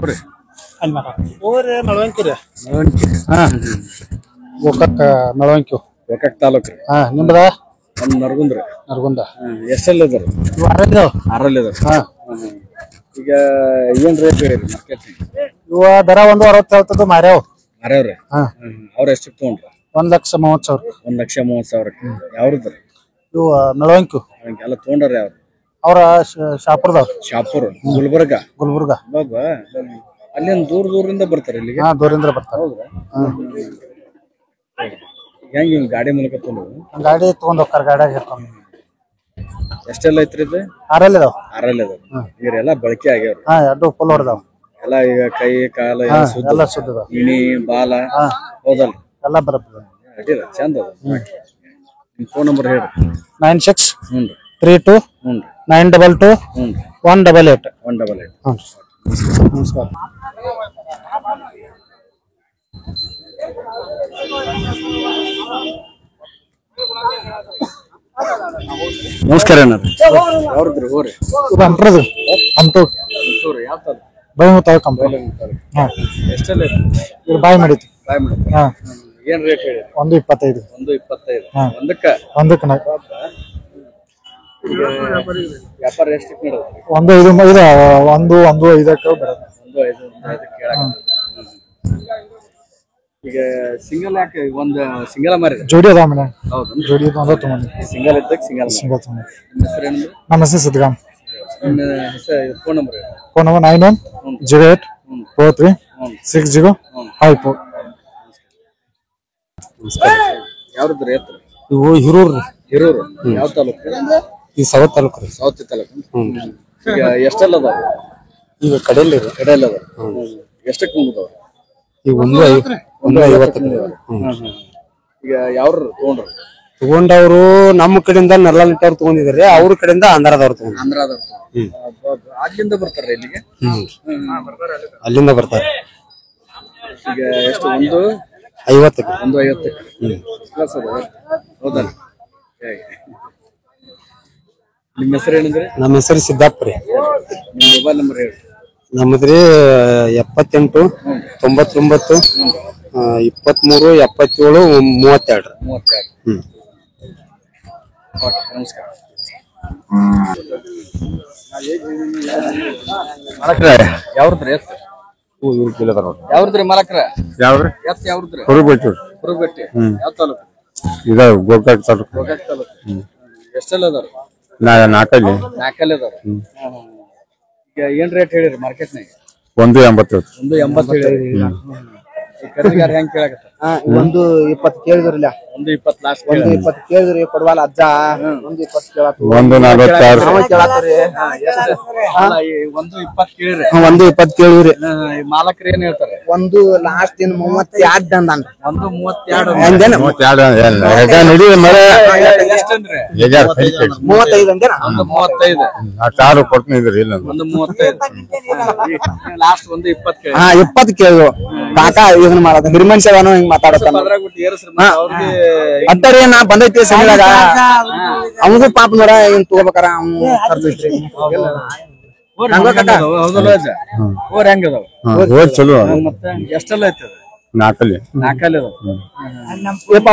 ಯಾವ್ರಿ ಊರಿ ಮಳವಂಕಿರಿ ಹಾ ಗೋಕಾಕ್ ಮಳವಂಕಿ ಗೋಕಾಕ್ ತಾಲೂಕ್ ರೀ. ಹಾ ನಿಮ್ದ ನಮ್ ನರಗುಂದ್ರಿ. ನರಗುಂದ ಎಷ್ಟೆಲ್ಲ ಇದಾರೆ? ಆರಲ್ಲಿ ಇದಾರೆ. ಹಾ ಈಗ ಏನ್ ರೇಟ್ ಹೇಳಿರಿ ಮಾರ್ಕೆಟ್? ಇವ ದರ 160 ಹೇಳ್ತದ ಮಾರ್ಯಾವ ಮಾರ್ಯಾವ್ರಿ. ಹಾ ಅವ್ರ ಎಷ್ಟಕ್ಕೆ ತಗೊಂಡ್ರ? 1,30,30,000 1,30,30,000. ಯಾವ್ರದ್ರಿ? ಇವ ಮಳವಂಕಿ ಎಲ್ಲ ತಗೊಂಡ್ರ ಯಾವ್ರು? ಅವ್ರ ಶಾಪುರದವ್ರ. ಶಾಪುರ್ ಗುಲ್ಬರ್ಗ ಗುಲ್ಬರ್ಗ ಅಲ್ಲಿಂದ ದೂರದಿಂದ ಬರ್ತಾರೆ ಇಲ್ಲಿಗೆ? ಹಾ ದೂರಿಂದ ಬರ್ತಾರ. ಹೌದ್ರಾ? ಹೆಂಗ್ ಹಿಂಗ್ ಗಾಡಿ ಮೂಲಕ ತಗೊಂಡು ಗಾಡಿ ತಗೊಂಡ್ ಹೋಗ್ತಾರ ಗಾಡಿಯಾಗ ಇರ್ತಾವ. ಎಷ್ಟೆಲ್ಲ ಐತ್ರಿ ಇದು? ಆರಲ್ಲಿ ಇದಾವ. ಆರಲ್ಲಿ ಅದಾವ. ಇವ್ರೆಲ್ಲ ಬಳಕೆ ಆಗ್ಯಾವ್ರಿ. ಹಾ ಎರಡು ಫುಲ್ ಹೊಡೆದಾವ ಎಲ್ಲ ಈಗ ಕೈ ಕಾಲ ಎಲ್ಲ ಸುದ್ದದ ಇಣಿ ಬಾಲ ಹೌದಲ್ರಿ? ಎಲ್ಲ ಬರತ್ತ. ಅಡ್ಡಿಲ್ಲ ಚಂದ ಅದ. ನಿಮ್ ಫೋನ್ ನಂಬರ್ ಹೇಳ್ರಿ. 96 ಹ್ಞೂ 32 ಹ್ಞೂ 922 ಹ್ಞೂ 188. 188. ನಮಸ್ಕಾರ. ನಮಸ್ಕಾರ ಅಣ್ಣ. ಯಾವ್ದ್ರಿ ಹೋರಿ? ಇದು ಹಂಪ್ರದು ಹಂಪು ಯಾವ ತಾಲೂಕು? ಬಾಯಿ ಮುತ್ತಾವ ಕಂಪನಿ. ಹಾ ಎಷ್ಟೆಲ್ಲ ಇದು ಬಾಯಿ ಮಾಡಿತ್ತು. ಬಾಯ್ ಮಾಡಿ. ಹಾ ಏನ್ ರೇಟ್ ಹೇಳಿ? 125. 125. ಹಾ ಒಂದಕ್ಕ ವ್ಯಾಪಾರ ಎಷ್ಟಕ್ಕೆ ನಡೆಯುತ್ತೆ? 1.5 ಬರುತ್ತೆ. 1.5 ಕೇಳಕ್ಕೆ. ಈಗ ಸಿಂಗಲ್ ಯಾಕೆ ಒಂದು ಸಿಂಗಲ್ ಮಾರಿ ಜೋಡಿ ಅದಾವ ಮನೆ. ಹೌದು ಜೋಡಿ ಒಂದ ತಗೊಂಡಿ. ಸಿಂಗಲ್ ಇದ್ದಕ್ಕೆ ಸಿಂಗಲ್ ತಗೊಂಡಿ. ನಿಮ್ಮ ಹೆಸರು ಏನಂದ್ರೆ? ನಮ್ಮ ಹೆಸರು ಸಿದ್ಗಾಮ್. ನಿಮ್ಮ ಹೆಸರು ಫೋನ್ ನಂಬರ್? Phone number 9108 43 6054. ಯಾವ್ದು ಎತ್ತರ? ಇವು ಹಿರೂರು. ಯಾವ ತಾಲೂಕು? ಈ ಸವತ್ ತಾಲೂಕು ರೀ. ಸೌತಿ ತಾಲೂಕು. ಈಗ ಎಷ್ಟೆಲ್ಲ ಅದಾವ? ಈಗ ಕಡೆಯಲ್ಲಿ ಕಡೆಯಲ್ಲ ಅದಾವ. ಎಷ್ಟಕ್ಕೆ ಮುಂದದವ? ಈಗ 150. ಈಗ ಯಾವ್ರು ತಗೊಂಡ್ರು? ತಗೊಂಡವ್ರು ನಮ್ಮ ಕಡೆಯಿಂದ ನರ್ಲಾಲಿಟ್ಟವ್ರು ತಗೊಂಡಿದ್ದಾರೆ. ಅವ್ರ ಕಡೆಯಿಂದ ಆಂಧ್ರದವ್ರು ತಗೊಂಡ್ರು. ಆಂಧ್ರದವ್ರು ಅಲ್ಲಿಂದ ಬರ್ತಾರ ಇಲ್ಲಿಗೆ? ಅಲ್ಲಿಂದ ಬರ್ತಾರೆ. ಈಗ ಎಷ್ಟು? 150. 150. ಹೌದಲ್ಲ? ನಿಮ್ಮ ಹೆಸರು ಏನಂದ್ರೆ? ನಮ್ಮ ಹೆಸರು ಸಿದ್ದಾಪ್ ರೀ. ನಿಮ್ಮ ಮೊಬೈಲ್ ನಂಬರ್ ಹೇಳಿ. ನಮ್ಮದ್ರಿ 78 99 23 77 32. ನಮಸ್ಕಾರ. ಯಾವ್ದ್ರಿ ಎತ್ತ? ಯಾವ್ದ್ರಿ ಮಾಲಕ್ರ? ಎತ್ತ ಯಾವ್ದ್ರಿ? ಕುರುಬೆಟ್ಟಿ. ಯಾವ ತಾಲೂಕು? ಗೋಕಾಕ್ ತಾಲೂಕು. ಎಷ್ಟೆಲ್ಲ ಅದಾರ? 4 ಅದಾರ. ಈಗ ಏನ್ ರೇಟ್ ಹೇಳಿರಿ ಮಾರ್ಕೆಟ್ನಾಗ? 180. 180 ಹೇಳಿರಿ. ಖರೀದಿಗಾರ ಹೆಂಗ್ ಕೇಳಾಕತ್ತ? 120 ಕೇಳಿದ್ರಲ್ಲ. 120 ಲಾಸ್ಟ್. 120 ಕೇಳಿದ್ರಿ ಕೊಡವಲ್ಲ ಅಜ್ಜ. 120 ಕೇಳಾಕ. 146. 120 ಕೇಳಿರಿ. 120 ಕೇಳಿದ್ರಿ. ಮಾಲಕರು ಏನ್ ಹೇಳ್ತಾರೆ? ಒಂದು ಲಾಸ್ಟ್ ಇನ್ 32 ಅಂದಾನ. 132 ಹಂಗೇನ? 32 ಮರ ಎಷ್ಟಂದ್ರೆ? 35 ಅಂದೇನ? 135. ಕಾರು ಕೊಡ್ತಿದ್ರಿ ಇಲ್ಲ. 135. ಲಾಸ್ಟ್ 120 ಕೇಳಿ. 20 ಕೇಳಿದ್ರು. ಕಾಕ ಇದನ್ನ ಮಾಡೋದು ಹಿರಿಮನ್ಸವನು ಹಿಂಗ್ ಮಾತಾಡತಾನ. ಅತ್ತರಿ ನಾ ಬಂದೈತಿ ಸಂಗದಾಗ ಅವನಿಗೂ ಪಾಪ ನೋಡ ಹಿಂಗ್ ತಗೋಬೇಕಾರ ಅವ್ನು ಕರ್ದೈತ್ರಿ. ಚಲೋ. ಮತ್ತೆ ಎಷ್ಟೆಲ್ಲ ಐತದ? 4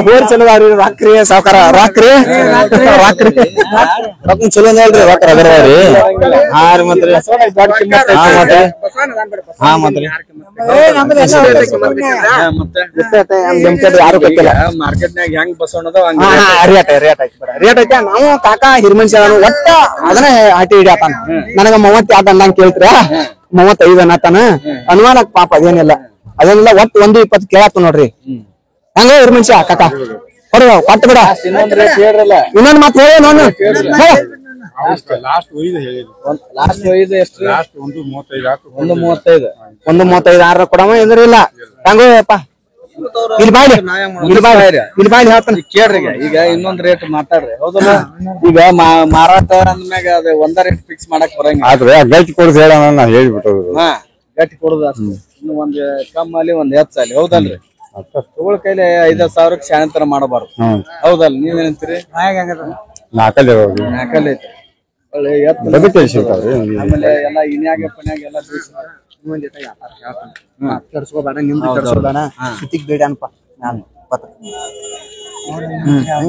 ಹೋರಿ ಚಲೋ ರಾಕ್ರಿ ಸಾವ್ಕಾರ ರಾಕ್ರಿ ರೊಕ್ಕ ಚಲೋ ಹೇಳ್ರಿ. ರೊಕ್ಕ ರಗರವ್ರಿ. ಮಾರ್ಕೆಟ್ನಾಗ ಹೆಂಗ್ ಬಸವಣ್ಣದ ರೇಟ್ ಐತೆ. ನಾವು ಕಾಕ ಹಿರಿಮನ್ಸ ಒಟ್ಟ ಅದನ್ನ ಹಟ್ಟಿ ಹಿಡಿಯತಾನ. ನನಗ 32 ಅಂದಂಗ ಕೇಳ್ತೀರ? 35 ಅನ್ನತಾನ. ಅನುಮಾನಕ್ ಪಾಪ ಅದೇನಿಲ್ಲ. ಒಟ್ಟು 120 ಕೇಳಾತ ನೋಡ್ರಿ. ಹಂಗ ಹಿರಿಮನ್ಸ ಕಾಕ ಹೊರ ಕೊಟ್ಟು ಬಿಡ. ಇನ್ನೊಂದ್ ಮಾತು ಹೇಳಿ ನಾನು. ಲಾಸ್ಟ್ 5 ಎಷ್ಟು? 135. 135 ಕೊಡವ ಇದ್ರಿಲ್ಲ. ಹಂಗೋಯಪ್ಪ ಇಲ್ಲಿ ಬಾಯ್ಲಿ ಹೇಳ್ತಾನ ಕೇಳ್ರಿ. ಈಗ ಇನ್ನೊಂದ್ ರೇಟ್ ಮಾತಾಡ್ರಿ. ಹೌದಲ್ಲ? ಈಗ ಮಾರಾಟ ಅಂದ್ಮ್ಯಾಗ ಅದ ಒಂದ ರೇಟ್ ಫಿಕ್ಸ್ ಮಾಡಕ್ ಬರಂಗ. ಗಟ್ಟಿ ಕೊಡುದು ಹೇಳ ಹೇಳ್ಬಿಟ್ಟು. ಗಟ್ಟಿ ಕೊಡುದ ಇನ್ನು ಒಂದ್ ಕಮ್ಮಲ್ಲಿ ಒಂದ್ ಹೆಚ್ಚಲ್ಲಿ. ಹೌದಲ್ರಿ? ತಗೊಳ್ ಕೈಲಿ 5,000 ಶಾಣತರ ಮಾಡಬಾರ್ದು. ಹೌದಲ್ಲ? ನೀವೇನಂತೀರಿ? 4 ಐತಿ. ಆಮೇಲೆ ಎಲ್ಲಾ ಇನ್ಯಾಗ ಪನ್ಯಾಗ ಎಲ್ಲಾ ಇನ್ನೊಂದ್ ಜೊತೆ ವ್ಯಾಪಾರ ಹೇಳ್ತಾನ ಕೆಡ್ಸ್ಕೋಬೇಡ ನಿಮ್ದು ಕೆಡ್ಸ್ಕೋಬೇಡ ಸುತ್ತಿಗ್ ಬೇಡ ಅನ್ಪ ನಾನು ಪತ್ರ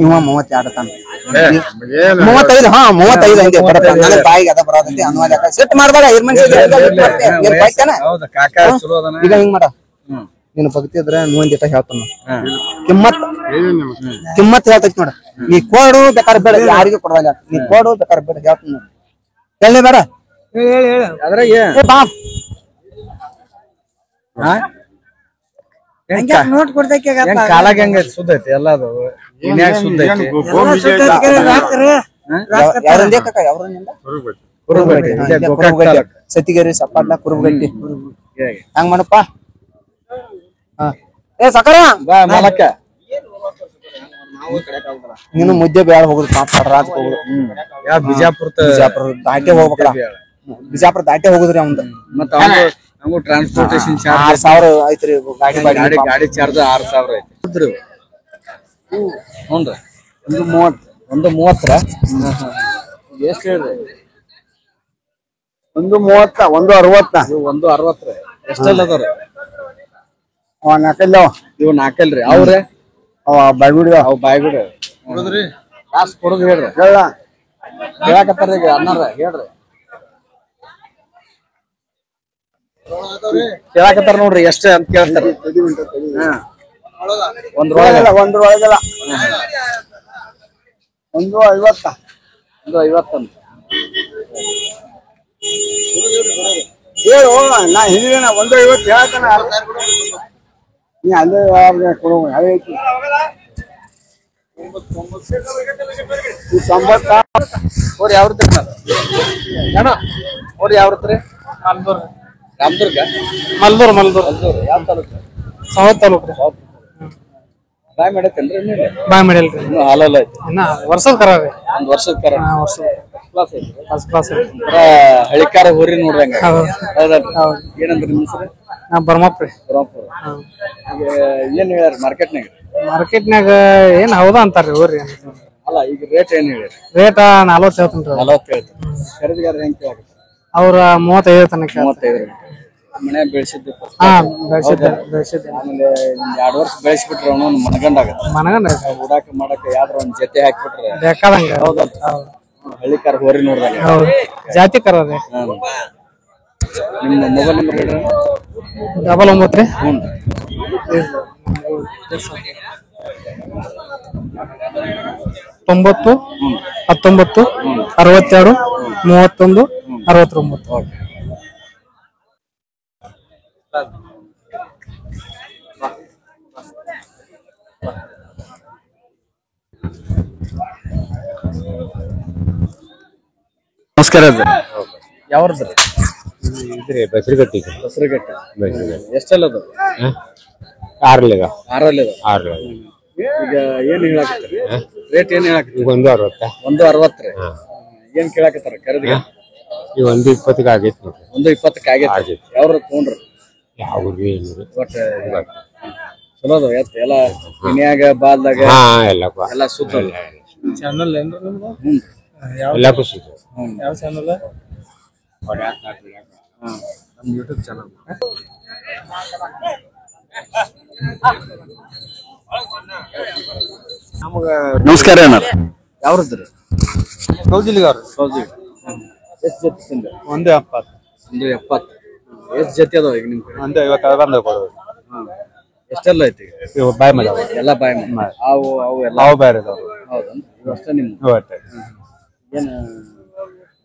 ಇವ 32 ತಾನ 35 35 ಅಂದೆ ಬರತ್ತ ನನ್ನ ಬಾಯಿಗೆ ಅದ ಬರೋದಂತೆ ಅನುವಾದ ಸೆಟ್ ಮಾಡ್ಬೇಡ ಈಗ ಹಿಂಗ್ ಮಾಡ ನೀನು ಭಕ್ತಿ ಇದ್ರ ಇನ್ನೊಂದ್ ಜೊತೆ ಹೇಳ್ತಾನ ಕಿಮ್ಮತ್ ಹೇಳ್ತೈತಿ ನೋಡ ನೀ ಕೊಡು ಬೇಕಾದ್ರೆ ಬೇಡ ಯಾರಿಗೂ ಕೊಡಲ್ಲ ನೀ ಕೊಡು ಬೇಕಾದ್ರೆ ಬೇಡ ಹೇಳ್ತಾನ ಹೇಳಿ ಬೇಡ ನೋಟ್ ಕೊಡ್ತೈತಿ ಕಾಲಾಗ ಹೆಂಗ ಸುದ್ದ ಐತಿ ಎಲ್ಲದು ಸುದ್ದ ಐತಿ ಸತಿಗೇರಿ ಸಪಾಟ್ಲ ಕುರುಬಗಟ್ಟಿ ಹಂಗ ಮಾಡಪ್ಪ ಏ ಸಕರ ಮಲಕ್ಕ ನೀನು ಮುದ್ದೆ ಬೇಡ ಹೋಗುದು ರಾಜ್ ಹೋಗುದು ಬಿಜಾಪುರ ದಾಟೆ ಹೋಗ್ಬೇಕಲ್ಲ ಬಿಜಾಪುರ ದಾಟೆ ಹೋಗುದ್ರಿ ಅವಂದ ಮತ್ತ ನಮಗೂ ಟ್ರಾನ್ಸ್ಪೋರ್ಟೇಶನ್ ಚಾರ್ಜ್ 6000 ಐತ್ರಿ ಗಾಡಿ ಚಾರ್ಜ್ 6000 ಐತಿ ಹ್ಞೂನ್ರಿ 130 ಎಷ್ಟು ಹೇಳ್ರಿ 130 160 160 ಎಷ್ಟೆಲ್ಲ ಅದಾರ ನಾಲ್ಕಲ್ಲ ಇವ್ ನಾಲ್ಕಲ್ರಿ ಅವ್ರೆ ಬಾಯ್ಗುಡಿ ಅವ್ ಬಾಯ್ಗುಡಿ ಕೊಡುದ್ರಿ ಕಾಸು ಕೊಡುದು ಹೇಳ್ರಿ ಹೇಳಕತ್ತಾರ ಈಗ ಅನ್ನಾರ ಹೇಳ್ರಿ ಕೇಳಾಕತ್ತಾರ ನೋಡ್ರಿ ಎಷ್ಟ ಅಂತ ಕೇಳ್ತಾರ ಒಂದ್ರೊಳಗಲ್ಲ 150 ಅಂತ ಹೇಳು ನಾ ಹೇಳಿದೇನ 150 ಹೇಳ್ತಾನ ನೀ ಅಲ್ಲೇ ಕೊಡು ಐತಿ 90 ಅವ್ರು ಯಾವ್ರದ್ರಿ ಅಣ್ಣ ಅವ್ರು ಯಾವ್ರದ್ರಿ ರಾಮದುರ್ಗ ಮಲ್ದೂರ್ ಯಾವ ತಾಲೂಕು ಸವತ್ ತಾಲೂಕ್ರಿ ಬಾಯ್ ಮಾಡತ್ತೇನ್ರಿ ಬಾಯ್ ಮಾಡಿಲ್ರಿ ಇನ್ನು ಹಾಲಲ್ಲ ಐತಿ ಇನ್ನ ವರ್ಷದ ಕರ ರೀ ಒಂದ್ ವರ್ಷದ ಕರ ಫಸ್ಟ್ ಕ್ಲಾಸ್ ಹಳಿಕಾರ ಹೋರಿ ನೋಡ್ದಂಗ ಹೌದಲ್ರಿ ಏನಂದ್ರಿ ನಿಮ್ ಹೆಸರು ನಾ ಬರ್ಮಪ್ರಿ ಏನ್ ಹೇಳ್ಯಾರ ಮಾರ್ಕೆಟ್ನಾಗ ಏನ್ ಹೌದಾ ಅಂತಾರ್ರಿ ಹೋರಿ ಅಲ್ಲ ಈಗ ರೇಟ್ ಏನ್ ಹೇಳ್ಯಾರ ರೇಟ್ 40 ಹೇಳ್ತಾನ್ರಿ 40 ಹೇಳ್ತಾರೆ ಖರೀದಿಗಾರ ಹೆಂಗ್ ಕೇಳಾಕತ್ತಾರ ಅವ್ರ 35 ತನಕ 35 ಮನೆ ಬೆಳೆಸಿದ್ದು ಬೆಳೆಸಿದ್ದೆ ಆಮೇಲೆ 2 ವರ್ಷ ಬೆಳೆಸ್ಬಿಟ್ರೆ ಅವನು ಮನಗಂಡ ಉಡಾಕ ಮಾಡಕ ಯಾವ್ದ್ರ ಒಂದ್ ಜೊತೆ ಹಾಕ್ಬಿಟ್ರೆ ಬೇಕಾದಂಗ ಹಳ್ಳಿಕಾರ ಹೋರಿ ನೋಡ್ದಂಗ ಹೌದು ಜಾತಿ ಕರ ರೀ ನಿಮ್ಮ ಮೊಬೈಲ್ ನಂಬರ್ ಹೇಳ್ರಿ 99 90 19 62 31 69 ನಮಸ್ಕಾರ ಯಾವ್ರದ್ರಿ ಇದ್ರಿ ಬಸರಿಗಟ್ಟಿ ಎಷ್ಟೆಲ್ಲ ಅದು ಆರಲ್ಲಿ ಈಗ ಏನ್ ಹೇಳಾಕತ್ತೀರಿ ರೇಟ್ ಏನ್ ಹೇಳಾಕತ್ತೀರಿ ಈಗ 160 160 ಏನ್ ಕೇಳಾಕತ್ತಾರ ಖರೀದಿ ಈಗ 120 ಆಗೈತಿ ನೋಡ್ರಿ 120 ಆಗೈತಿ ಯಾವ್ರ ತಗೊಂಡ್ರಿ ಯಾವ್ದು ಏನು ಒಟ್ಟ ಚಲೋ ಅದಾವ ಎತ್ತ ಎಲ್ಲ ಮನ್ಯಾಗ ಬಾಲ್ದಾಗ ಎಲ್ಲ ಸುತ್ತ ಚಾನಲ್ ಏನ್ರಿ ನಿಮ್ದು ಎಲ್ಲ ಖುಷಿ ಯಾವ ಚಾನಲ್ ನಮ್ಮ ಯೂಟ್ಯೂಬ್ ಚಾನಲ್ ನಮಸ್ಕಾರ ಅಣ್ಣ ಯಾವ್ರದ್ರಿ ಕೌಜಿಲಿಗಾರ ಎಷ್ಟು ಜೊತೆ ತಿಂದ 170 ಎಷ್ಟು ಜೊತೆ ಅದಾವ ಈಗ ನಿಮ್ ಕಡೆ 150 ಬಂದ ಕೊಡೋದು ಎಷ್ಟೆಲ್ಲ ಐತಿ ಇವು ಬಾಯ್ ಮಾಡ್ಯಾವ ಎಲ್ಲ ಬಾಯ್ ಅವು ಎಲ್ಲ ನಾವು ಬೇರೆ ಇದಾವ್ರಿ ಹೌದಾ ಇವಷ್ಟ ನಿಮ್ ಇವತ್ತೆ ಏನ್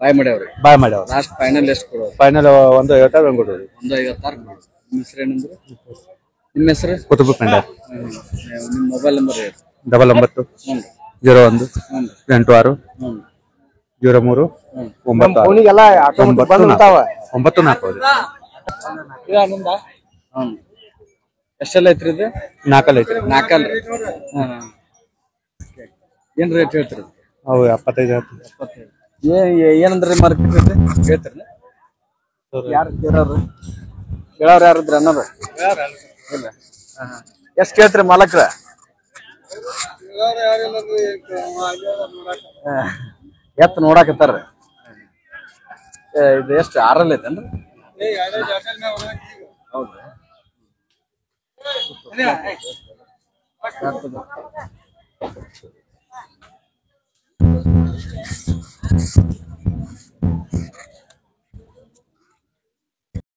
ಬಾಯ್ ಮಾಡ್ಯಾವ್ರಿ ಬಾಯ್ ಮಾಡ್ಯಾವ ಲಾಸ್ಟ್ ಫೈನಲ್ ಎಷ್ಟು ಕೊಡೋದು ಫೈನಲ್ 150 ಬಂದ್ ಕೊಡೋದು 156 ನಿಮ್ಮ ಹೆಸರು ಏನಂದ್ರೆ ನಿಮ್ಮ ಹೆಸರು ಕುತುಬ ಪೆಂಡರ್ ನಿಮ್ಮ ಮೊಬೈಲ್ ನಂಬರ್ ಹೇಳಿ 99 01 86 03 9 ಎಷ್ಟೆಲ್ಲ ಐತ್ರಿ ಇದು 4 ಐತ್ರಿ 4 ಏನ್ ರೇಟ್ ಹೇಳ್ತೀರಿ ಅವು 75 ಏನಂದ್ರಿ ಮಾರ್ಕೆಟ್ ರೇಟ್ ಹೇಳ್ತೀರಿ ಯಾರು ಕೇಳೋರು ಯಾರಿದ್ರ ಅನ್ನೋದು ಇಲ್ಲ ಎಷ್ಟು ಕೇಳ್ತೀರಿ ಮಾಲಕ್ರ ಎತ್ ನೋಡಾಕತ್ತಾರ ಇದು ಎಷ್ಟು 6 ಐತೇನ್ರಿ ಹೌದಾ